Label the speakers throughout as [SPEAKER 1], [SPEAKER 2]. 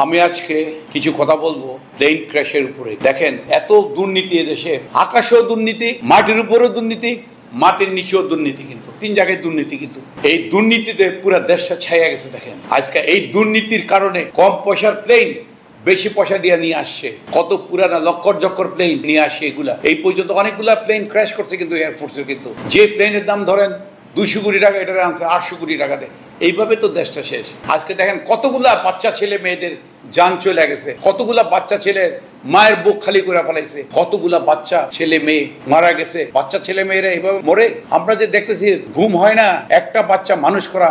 [SPEAKER 1] আমি আজকে কিছু কথা বলবো প্লেন ক্র্যাশের উপরে। দেখেন, এত দুর্নীতি এদেশে, আকাশেও দুর্নীতি, মাটির উপরেও দুর্নীতি, মাটির নিচেও দুর্নীতি, কিন্তু তিন জায়গায় দুর্নীতি। কিন্তু এই দুর্নীতিতে পুরো দেশটা ছাইয়া গেছে। দেখেন, আজকে এই দুর্নীতির কারণে কম পয়সার প্লেন বেশি পয়সা দিয়ে নিয়ে আসছে, কত পুরানা লক্কর জক্কর প্লেন নিয়ে আসে। এগুলা এই পর্যন্ত অনেকগুলা প্লেন ক্র্যাশ করছে কিন্তু এয়ারফোর্সের। কিন্তু যে প্লেনের দাম ধরেন 200 কোটি টাকা, এটার আনছে 800 কোটি টাকা দেয়। এইভাবে তো দেশটা শেষ। আজকে দেখেন কতগুলা বাচ্চা ছেলে মেয়েদের জান চলে গেছে, কতগুলা বাচ্চা ছেলে মায়ের বুক খালি করে ফেলাইছে, কতগুলা বাচ্চা ছেলে মেয়ে মারা গেছে। বাচ্চা ছেলে মেয়েরা এইভাবে মরে। আমরা যে দেখতেছি ঘুম হয় না, একটা বাচ্চা মানুষ করা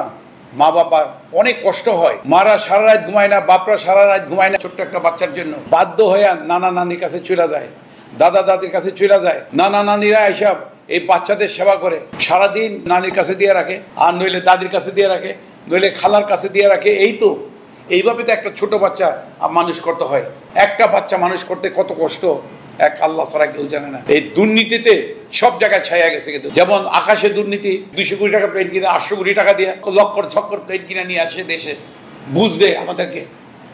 [SPEAKER 1] মা বাবার অনেক কষ্ট হয়। মারা সারা রাত ঘুমায় না, বাপরা সারা রাত ঘুমায় না ছোট্ট একটা বাচ্চার জন্য। বাধ্য হয়ে নানা নানির কাছে চলে যায়, দাদা দাদির কাছে চলে যায়। নানা নানিরা এসব এই বাচ্চাদের সেবা করে, সারাদিন নানির কাছে দিয়ে রাখে, আর নইলে দাদির কাছে দিয়ে রাখে, নইলে খালার কাছে দিয়ে রাখে। এই তো এইভাবে তো একটা ছোট বাচ্চা মানুষ করতে হয়। একটা বাচ্চা মানুষ করতে কত কষ্ট, এক আল্লাহ ছাড়া কেউ জানে না। এই দুর্নীতিতে সব জায়গায় ছায়া গেছে। কিন্তু যেমন আকাশে দুর্নীতি, 200 কোটি টাকা প্লেন কিনে 800 কোটি টাকা দিয়ে লক্কর ছক্কর প্লেন কিনে নিয়ে আসে দেশে, বুঝ দেয় আমাদেরকে।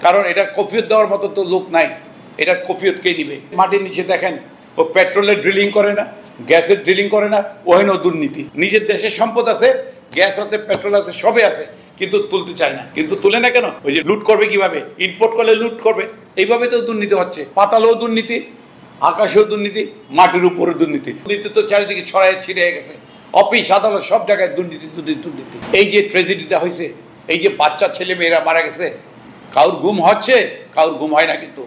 [SPEAKER 1] কারণ এটা কফিয়ত দেওয়ার মতো তো লোক নাই, এটা কফিয়ত কে নিবে? মাটির নিচে দেখেন, ও পেট্রোলের ড্রিলিং করে না, গ্যাসের ড্রিলিং করে না, ওহেনও দুর্নীতি। নিজের দেশের সম্পদ আছে, গ্যাস আছে, পেট্রোল আছে, সবই আছে, কিন্তু তুলতে চায় না। কিন্তু তুলে না কেন? ওই যে লুট করবে কিভাবে, ইম্পোর্ট করলে লুট করবে, এইভাবে তো দুর্নীতি হচ্ছে। পাতালেও দুর্নীতি, আকাশেও দুর্নীতি, মাটির উপরে দুর্নীতি। দুর্নীতি তো চারিদিকে ছড়ায় ছিড়ে গেছে। অফিস আদালত সব জায়গায় দুর্নীতি দুর্নীতি দুর্নীতি। এই যে ট্রেজেডিটা হয়েছে, এই যে বাচ্চা ছেলে মেয়েরা মারা গেছে, কারোর ঘুম হচ্ছে, কারোর ঘুম হয় না। কিন্তু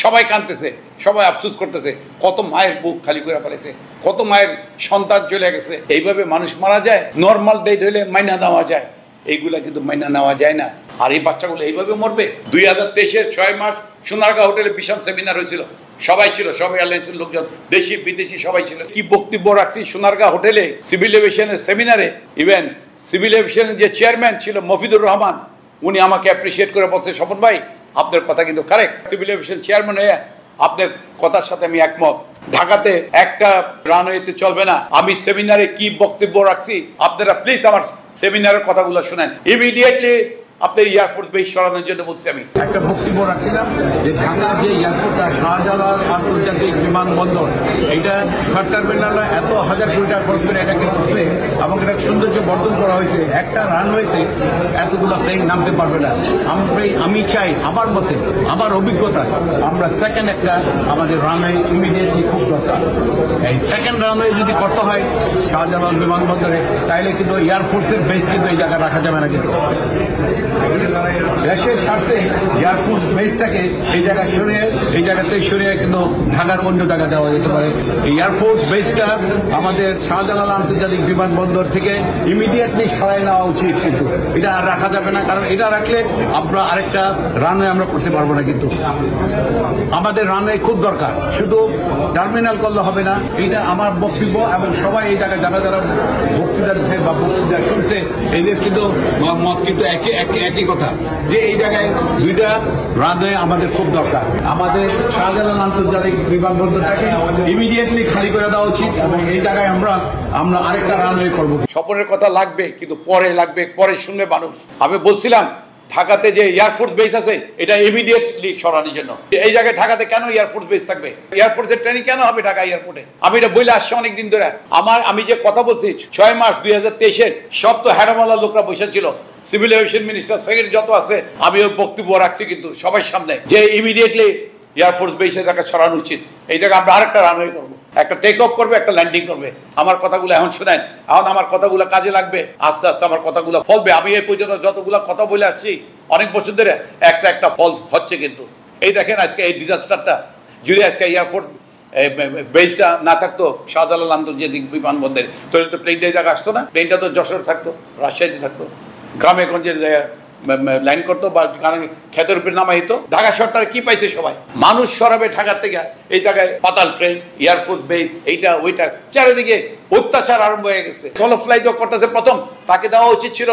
[SPEAKER 1] সবাই কাঁদতেছে, সবাই আফসোস করতেছে। কত মায়ের বুক খালি করে ফেলেছে, কত মায়ের সন্তান চলে গেছে। এইভাবে মানুষ মারা যায়? নর্মাল ডেট হলে মাইনা নেওয়া যায়, এইগুলা কিন্তু মাইনা নেওয়া যায় না। আর এই বাচ্চাগুলো এইভাবে মরবে। 2023-এর 6 মার্চ সোনারগাঁ হোটেলে বিশাল সেমিনার হয়েছিল, সবাই ছিল, সব এয়ারলাইন্সের লোকজন, দেশি বিদেশি সবাই ছিল। কি বক্তব্য রাখছি সোনারগাঁ হোটেলে সিভিল এভিয়েশনের সেমিনারে। ইভেন সিভিল এভিয়েশনের যে চেয়ারম্যান ছিল মফিদুর রহমান, উনি আমাকে অ্যাপ্রিসিয়েট করে বলছে, স্বপন ভাই আপনার কথা কিন্তু কারেক্ট। সিভিল এভিয়েশন চেয়ারম্যান হয়ে আপনার কথার সাথে আমি একমত। ঢাকাতে একটা রানওয়েতে চলবে না। আমি সেমিনারে কি বক্তব্য রাখছি আপনারা প্লিজ আমার সেমিনারের কথাগুলো শুনেন। ইমিডিয়েটলি আপনার এয়ারফোর্স বেস সরানোর জন্য বলছি। আমি একটা বক্তব্য রাখছিলাম যে ঢাকার যে এয়ারপোর্টটা শাহজালাল আন্তর্জাতিক বিমানবন্দর, এইটা থার্ড টার্মিনালে এত হাজার কোটি টাকা খরচ করে এটাকে করছে এবং এটা সৌন্দর্য বর্ধন করা হয়েছে। একটা রানওয়েতে এতগুলো প্লেন নামতে পারবে না। আমি চাই, আমার মতে, আমার অভিজ্ঞতা, আমরা সেকেন্ড একটা আমাদের রানওয়ে ইমিডিয়েটলি খুব দরকার। এই সেকেন্ড রানওয়ে যদি করতে হয় শাহজালাল বিমানবন্দরে, তাহলে কিন্তু এয়ারফোর্সের বেস কিন্তু এই জায়গায় রাখা যাবে না। কিন্তু দেশের স্বার্থে এয়ারফোর্স বেসটাকে এই জায়গায় সরিয়ে, এই জায়গাতে সরিয়ে কিন্তু ঢাকার অন্য জায়গা দেওয়া যেতে পারে। এই এয়ারফোর্স বেসটা আমাদের শাহজালাল আন্তর্জাতিক বিমানবন্দর থেকে ইমিডিয়েটলি সরাই নেওয়া উচিত। কিন্তু এটা আর রাখা যাবে না, কারণ এটা রাখলে আমরা আরেকটা রানওয়ে আমরা করতে পারবো না। কিন্তু আমাদের রানওয়ে খুব দরকার, শুধু টার্মিনাল করলে হবে না। এইটা আমার বক্তব্য এবং সবাই এই জায়গায় যারা যারা বক্তৃতা দিচ্ছে বা বক্তৃতা শুনছে, এদের কিন্তু মত কিন্তু একই কথা, যে এই জায়গায় দুইটা রানওয়ে আমাদের খুব দরকার। আমাদের শাহজালাল আন্তর্জাতিক বিমানবন্দরটাকে ইমিডিয়েটলি খালি করে দেওয়া উচিত এবং এই জায়গায় আমরা আরেকটা রানওয়ে করবো। স্বপনের কথা লাগবে, কিন্তু পরে লাগবে, পরে শুনবে মানুষ। আমি বলছিলাম ঢাকাতে যে এয়ারফোর্স বেস আছে এটা ইমিডিয়েটলি সরানোর জন্য। এই জায়গায় ঢাকাতে কেন এয়ারফোর্স বেস থাকবে? এয়ারফোর্সের ট্রেনিং কেন হবে ঢাকা এয়ারপোর্টে? আমি এটা বলে আসছি অনেকদিন ধরে। আমি যে কথা বলছি 6 মার্চ 2023-এর, সব তো হ্যারামালা লোকরা বসে ছিল, সিভিল এভিয়েশন মিনিস্টার সেক্রেটারি যত আছে। আমি ওই বক্তব্য রাখছি কিন্তু সবাই সামনে, যে ইমিডিয়েটলি এয়ারফোর্স বেসে জায়গা সরানো উচিত। এই জায়গায় আমরা আরেকটা রানওয়ে করবো, একটা টেক অফ করবে, একটা ল্যান্ডিং করবে। আমার কথাগুলো এখন শুনেন, এখন আমার কথাগুলো কাজে লাগবে, আস্তে আস্তে আমার কথাগুলো ফলবে। আমি এই পর্যন্ত যতগুলো কথা বলে আসছি অনেক বছর ধরে, একটা ফল হচ্ছে। কিন্তু এই দেখেন আজকে এই ডিজাস্টারটা, যদি আজকে এয়ারপোর্ট বেসটা না থাকতো শাহজালাল আন্তর্জাতিক বিমানবন্দরে, তাহলে তো প্লেনটা এই জায়গায় আসতো না। প্লেনটা তো যশোর থাকতো, রাজশাহীতে থাকতো, গ্রামে গঞ্জে লাইন করতো বা ক্ষেতের উপরে নামাইত। ঢাকা শহরটার কি পাইছে সবাই? মানুষ সরাবে ঢাকার থেকে এই জায়গায় পাতাল ট্রেন, এয়ারফোর্স বেস, এইটা ওইটা, চারিদিকে অত্যাচার আরম্ভ হয়ে গেছে। সোলো ফ্লাই তো করতেছে, প্রথম তাকে দেওয়া উচিত ছিল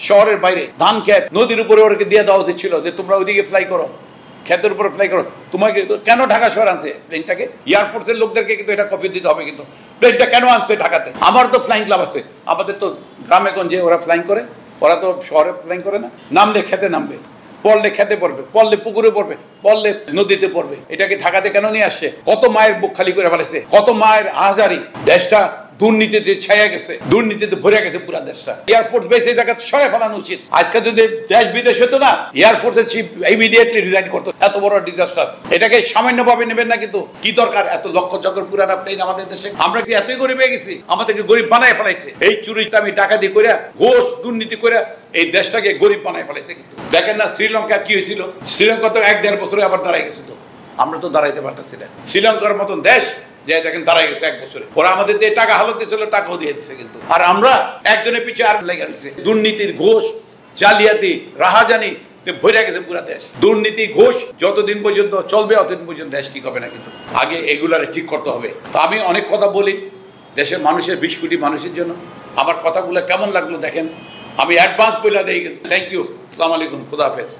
[SPEAKER 1] শহরের বাইরে, ধান ক্ষেত নদীর উপরে ওরকে দিয়ে দেওয়া উচিত ছিল, যে তোমরা ওইদিকে ফ্লাই করো, ক্ষেতের উপরে ফ্লাই করো। তোমাকে কেন ঢাকা শহর আনছে প্লেনটাকে? এয়ারফোর্সের লোকদেরকে কিন্তু এটা কপি দিতে হবে। কিন্তু প্লেনটা কেন আনছে ঢাকাতে? আমার তো ফ্লাইং ক্লাব আছে, আমাদের তো গ্রামে গঞ্জে ওরা ফ্লাইং করে, ওরা তো শহরে ফ্লাইং করে না। নামলে খেতে নামবে, পড়লে খেতে পড়বে, পড়লে পুকুরে পড়বে, পড়লে নদীতে পড়বে। এটাকে ঢাকাতে কেন নিয়ে আসছে? কত মায়ের বুক খালি করে ফেলেছে, কত মায়ের আহাজারি। দেশটা দুর্নীতিতে ছায়া গেছে, দুর্নীতিতে ভরে গেছে পুরো দেশটা। এয়ারফোর্স বেস এই জায়গা সরে ফেলানো উচিত। আজকে যদি দেশ বিদেশ হতো না, এয়ারফোর্সের চিফ ইমিডিয়েটলি রিজাইন করতো। এত বড় ডিজাস্টার, এটাকে সামান্যভাবে নেবেন না। কিন্তু কি দরকার এত লক্ষ চক্কর পুরানা প্লেন আমাদের দেশে? আমরা কি এতই গরিব হয়ে গেছি? আমাদেরকে গরিব বানায় ফেলাইছে এই চুরিটা, আমি ডাকাতি করে, ঘোষ দুর্নীতি করে এই দেশটাকে গরিব বানায় ফেলাইছে। কিন্তু দেখেন না শ্রীলঙ্কা কি হয়েছিল? শ্রীলঙ্কা তো 1-1.5 বছরে আবার দাঁড়াই গেছে। তো আমরা তো দাঁড়াইতে পারতেছি না। শ্রীলঙ্কার মতন দেশ যে দেখেন দাঁড়াই গেছে 1 বছরে। ওরা আমাদের দিয়ে টাকা হালত দিয়েছিল, টাকাও দিয়ে দিচ্ছে কিন্তু। আর আমরা একজনের পিছিয়ে আর লেগে রয়েছে। দুর্নীতির ঘোষ, জালিয়াতি, রাহাজানি ভরে গেছে পুরা দেশ। দুর্নীতি ঘোষ যতদিন পর্যন্ত চলবে ততদিন পর্যন্ত দেশ ঠিক হবে না। কিন্তু আগে এগুলারে ঠিক করতে হবে। তো আমি অনেক কথা বলি দেশের মানুষের, 20 কোটি মানুষের জন্য। আমার কথাগুলো কেমন লাগলো দেখেন, আমি অ্যাডভান্স বলে দেই কিন্তু। থ্যাংক ইউ, আসসালামু আলাইকুম, খুদা হাফেজ।